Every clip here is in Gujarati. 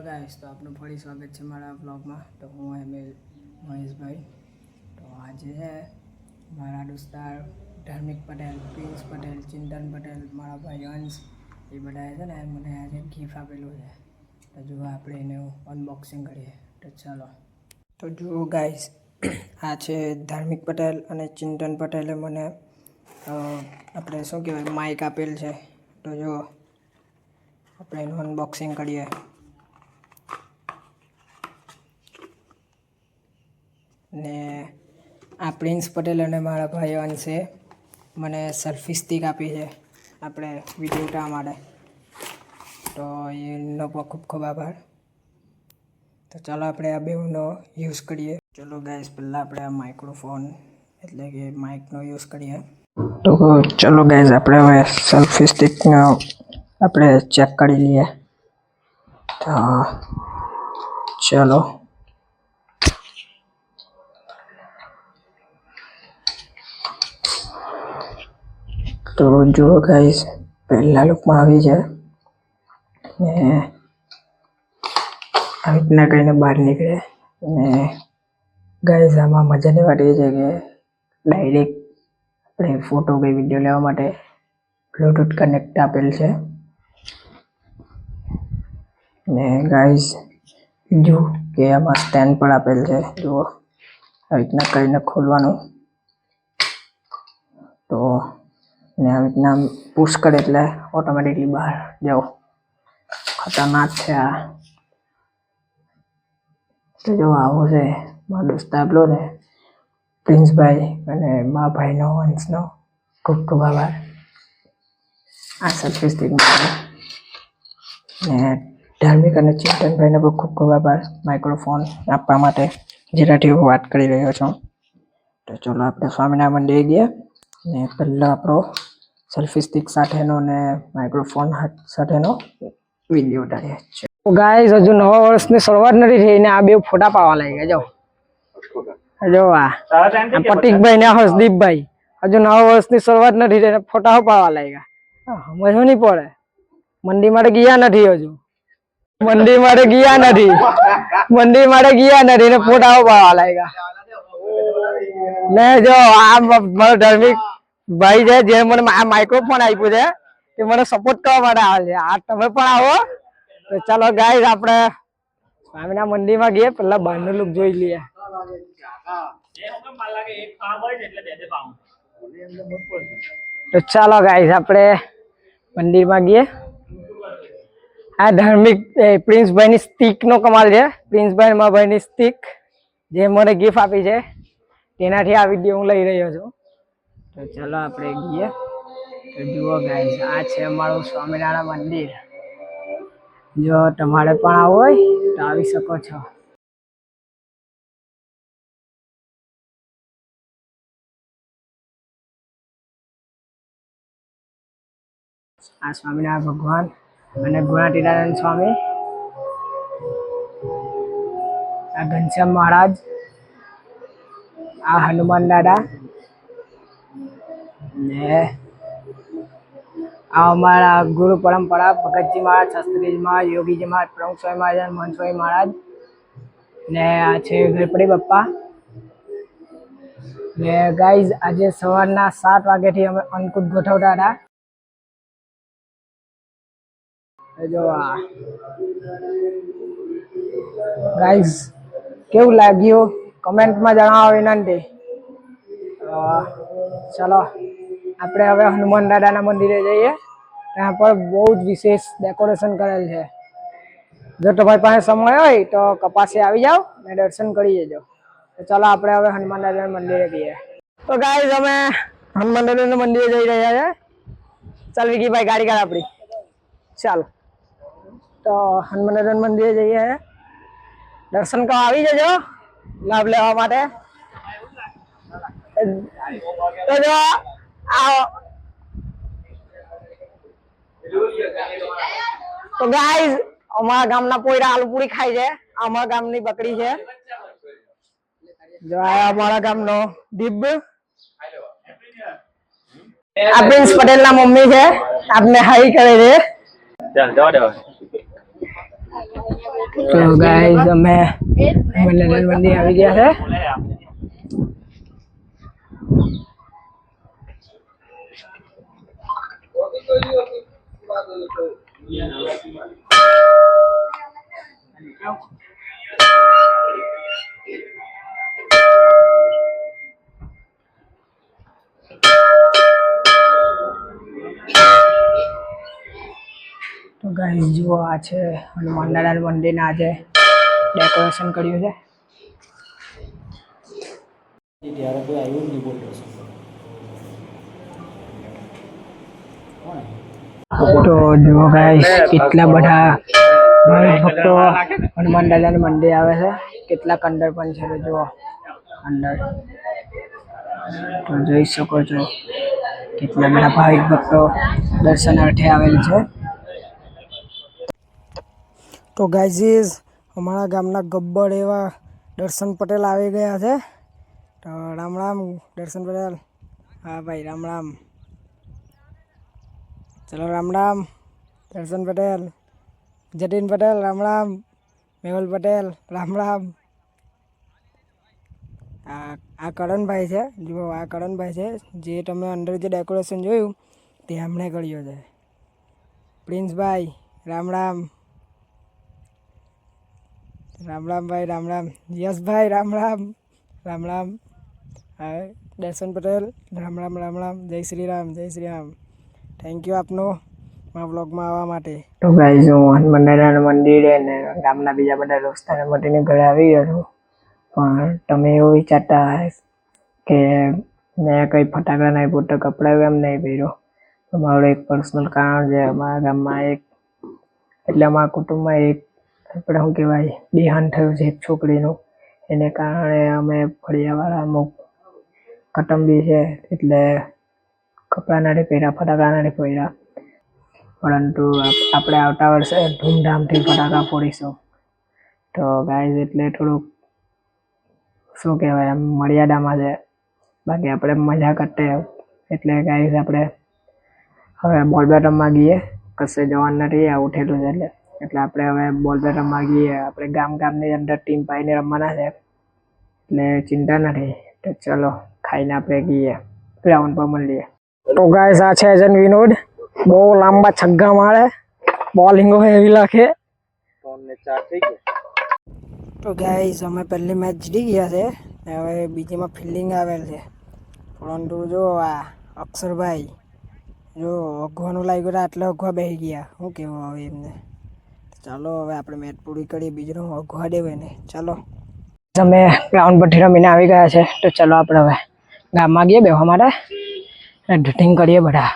ગાઈસ, તો આપનું ફરી સ્વાગત છે મારા વ્લોગમાં. તો હું એમએલ મહેશભાઈ. તો આજે છે મારા દોસ્તાર ધાર્મિક પટેલ, પ્રિન્સ પટેલ, ચિંતન પટેલ, મારા ભાઈ અંશ, એ બધા છે ને મને આજે ગિફ્ટ આપેલું છે. તો જો આપણે એને અનબોક્સિંગ કરીએ. તો ચાલો. તો જુઓ ગાઈસ, આ છે ધાર્મિક પટેલ અને ચિંતન પટેલે મને આપણે શું કહેવાય માઇક આપેલ છે. તો જો આપણે એનું અનબોક્સિંગ કરીએ. ને આ પ્રિન્સ પટેલ અને મારા ભાઈ અંશે મને સેલ્ફી સ્ટિક આપી છે આપણે વિડીયો ઉતારવા માટે. તો એનો પણ ખૂબ ખૂબ આભાર. તો ચાલો આપણે આ બેનો યુઝ કરીએ. ચલો ગાઈસ, પહેલાં આપણે આ માઇક્રોફોન એટલે કે માઇકનો યુઝ કરીએ. તો ચલો ગાઈસ, આપણે હવે સેલ્ફી સ્ટિકનો આપણે ચેક કરી લઈએ. તો ચલો. તો જુઓ ગાઈસ, પહેલા લુકમાં આવી છે ને આવી રીતના કહીને બહાર નીકળે. ને ગાઈસ, આમાં મજાની વાત એ છે કે ડાયરેક્ટ આપણે ફોટો કે વિડીયો લેવા માટે બ્લૂટૂથ કનેક્ટ આપેલ છે. ને ગાઈસ બીજું કે આમાં સ્ટેન્ડ પણ આપેલ છે. જુઓ આવી રીતના કરીને ખોલવાનું. તો ને આવી રીતના પુશ કરે એટલે ઓટોમેટિકલી બહાર જાઓ. ખતરનાક છે આ. તો જો આવું છે મારો દોસ્ત આપલો ને પ્રિન્સભાઈ અને મારા ભાઈનો અંશનો ખૂબ ખૂબ આભાર આ સેલ્ફી સ્ટિક માટે. ને ધાર્મિક અને ચિંતનભાઈને પણ ખૂબ ખૂબ આભાર માઇક્રોફોન આપવા માટે, જેનાથી હું વાત કરી રહ્યો છું. તો ચલો આપણે સ્વામિનારાયણ મંદિરે ગયા ને પહેલાં આપણો સેલ્ફી સ્ટિક સાથેનો ને માઇક્રોફોન સાથેનો વિડીયો ઉતારીએ છીએ. ગાઈસ, હજુ નવા વર્ષની શરૂઆત નથી થઈ ને આ બે ફોટા પાવા લાગ્યા. જો આ પ્રતિકભાઈ ને હર્ષદીપભાઈ હજુ નવા વર્ષની શરૂઆત નથી થઈ ફોટા પાવા લાગ્યા. સમજ નહીં પડે. મંડી માટે ગયા નથી હજુ. મંડી માટે ગયા નથી ને ફોટા પાવા લાગ્યા. ને જો આ મારો ધાર્મિક ભાઈ છે જે મને આ માઇક્રોફોન આપ્યું છે તે મને સપોર્ટ કરવા માટે આવે છે. આ તમે પણ આવો. તો ચાલો ગાઈસ, આપણે સ્વામિનારાયણ મંદિરમાં ગઈએ. પેલા બહારનો લુક જોઈ લઈએ. તો ચાલો ગાઈસ, આપણે મંદિરમાં ગઈએ. આ ધાર્મિક પ્રિન્સભાઈ ની સ્ટિક નો કમાલ છે. પ્રિન્સભાઈ મારા ભાઈ ની સ્ટિક જે મને ગિફ્ટ આપી છે તેનાથી આ વિડીયો હું લઈ રહ્યો છું. તો ચાલો આપણે ગઈએ. તો જુઓ ગાઈસ, આ છે અમારું સ્વામિનારાયણ મંદિર. જો તમારે પણ આવું હોય તો આવી શકો છો. આ સ્વામિનારાયણ ભગવાન અને ગુણાતીતાનંદ સ્વામી, આ ઘનશ્યામ મહારાજ, આ હનુમાન દાદા ને આ અમારા ગુરુ પરંપરા ભગતજી મહારાજ, શાસ્ત્રીજી મહારાજ, યોગીજી મહારાજ, પ્રમુખ સ્વામી મહારાજ, મહંત સ્વામી મહારાજ ને આ છે ગણપતિ બાપ્પા. ને ગાઈઝ, આજે સવારના 7 વાગ્યાથી અમે અન્નકૂટ ગોઠવતા હતા. જો આ ગાઈઝ, કેવું લાગ્યું કમેન્ટમાં જણાવવા વિનંતી. ચલો આપણે હવે હનુમાન દાદાના મંદિરે જઈએ. ત્યાં પર બહુ જ વિશેષ ડેકોરેશન કરેલ છે. જો તમારી પાસે સમય હોય તો કપાસે આવી જાઓ ને દર્શન કરી જજો. તો ચાલો આપણે હવે હનુમાન દાદાના મંદિરે જઈએ. તો ગાઈઝ, અમે હનુમાન દાદાના મંદિરે જઈ રહ્યા છે. ચાલ વિકીભાઈ, ગાડી કાઢ આપણી. ચાલો, તો હનુમાન દાદાના મંદિરે જઈએ. દર્શન કરવા આવી જજો લાભ લેવા માટે. તો જો તો ગાઈઝ, અમારા ગામના પોયરા આલુપુરી ખાય છે. અમારા ગામની બકરી છે. જો આ અમારા ગામનો દીપ. આ પ્રિન્સ પટેલ ના મમ્મી છે. આપને હાઈ કરે છે. તો ગાઈસ અમે મલેનાથ મંદિર આવી ગયા છે. તો ગાઈસ જુઓ આ છે હનુમાન દાદાના મંદિરના આજે ડેકોરેશન કર્યું છે. ત્યારે કોઈ આવ્યું જ નહીં બોલતો. તો જુઓ ગાઈસ કેટલા બધા ભાવિક ભક્તો હનુમાન દાદાનું મંદિર આવે છે. કેટલાક અંદર પણ છે તો જુઓ અંદર તો જોઈ શકો છો કેટલા બધા ભાવિક ભક્તો દર્શનાર્થે આવેલ છે. તો ગાઈઝ અમારા ગામના ગબ્બર એવા દર્શન પટેલ આવી ગયા છે. તો રામ રામ દર્શન પટેલ. હા ભાઈ રામ રામ. ચલો રામ રામ દર્શન પટેલ. જતીન પટેલ રામ રામ. મેહુલ પટેલ રામ રામ. આ કરણભાઈ છે. જુઓ આ કરણભાઈ છે જે તમે અંદર જે ડેકોરેશન જોયું તે એમણે કર્યું છે. પ્રિન્સભાઈ રામ રામ. રામ રામ ભાઈ રામ રામ. યશભાઈ રામ રામ. રામ રામ. હા દર્શન પટેલ રામ રામ રામ રામ. જય શ્રી રામ જય શ્રી રામ. થેન્ક યુ આપનો મારા બ્લોગમાં આવવા માટે. તો ગાઈઝ હું હનુમાન દાદાના મંદિરે ને ગામના બીજા બધા દોસ્તારો મળીને ઘરે આવી ગયો છું. પણ તમે એવું વિચારતા કે મેં કંઈ ફટાકડા નહીં ફોટો કપડાં એમ નહીં પહેર્યો. મારું એક પર્સનલ કારણ છે. અમારા ગામમાં એટલે અમારા કુટુંબમાં આપણે શું કહેવાય દેહાંત થયું છે એક છોકરીનું. એને કારણે અમે ફળિયાવાળા અમુક કુટુંબી છે એટલે કપડાં નથી પહેર્યા, ફટાકડા નથી પહેર્યા. પરંતુ આપણે આવતા વર્ષે ધૂમધામથી ફટાકા ફોડીશું. તો ગાઈઝ એટલે થોડુંક શું કહેવાય એમ મર્યાદામાં છે. બાકી આપણે મજા કરતે એટલે ગાઈઝ આપણે હવે બોલ બેટ રમવા ગઈએ. કશે જવાનું નથી આવું થયેલું છે એટલે આપણે હવે બોલ બેટ રમવા ગઈએ. આપણે ગામની અંદર ટીમ પાડીને રમવાના છે એટલે ચિંતા નથી. તો ચલો ખાઈને આપણે ગઈએ ગ્રાઉન્ડ પર મળીએ. તો ગાઈસ આ છે અજન વિનોદ. બહુ લાંબા છગ્ગા મારે, બોલિંગો એવી લાગે. તો ગાઈસ અમે પહેલી મેચ જીતી ગયા છે. હવે બીજીમાં ફિલ્ડિંગ આવેલ છે. પરંતુ જો આ અક્ષરભાઈ જો અગવાનું લાગ્યું એટલે અગવા બેસી ગયા. શું કહેવું હવે એમને. ચાલો હવે આપણે મેચ પૂરી કરીએ. બીજું અગવા દેવાય ને. ચાલો અમે ગ્રાઉન્ડ પરથી રમીને આવી ગયા છે. તો ચલો આપણે હવે ગામમાં ગઈએ બેસવા માટે. ડટિંગ કરીએ બધા.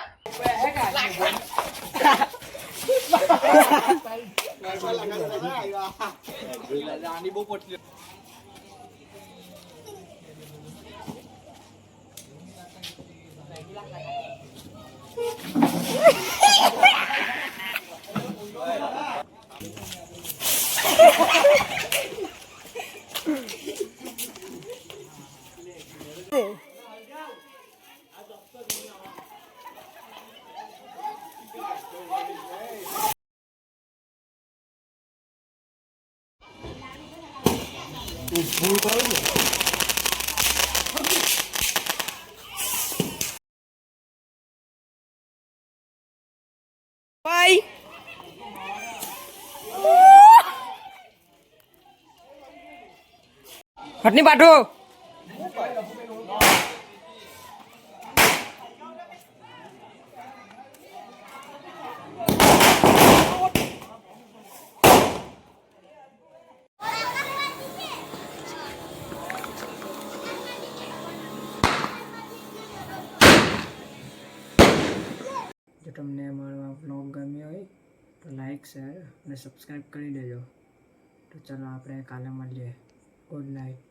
Bye. હટની પાટો. જો તમને અમારો વ્લોગ ગમ્યો હોય તો લાઈક શેર અને સબસ્ક્રાઈબ કરી દેજો. તો ચાલો આપણે કાલે મળીએ. Good night.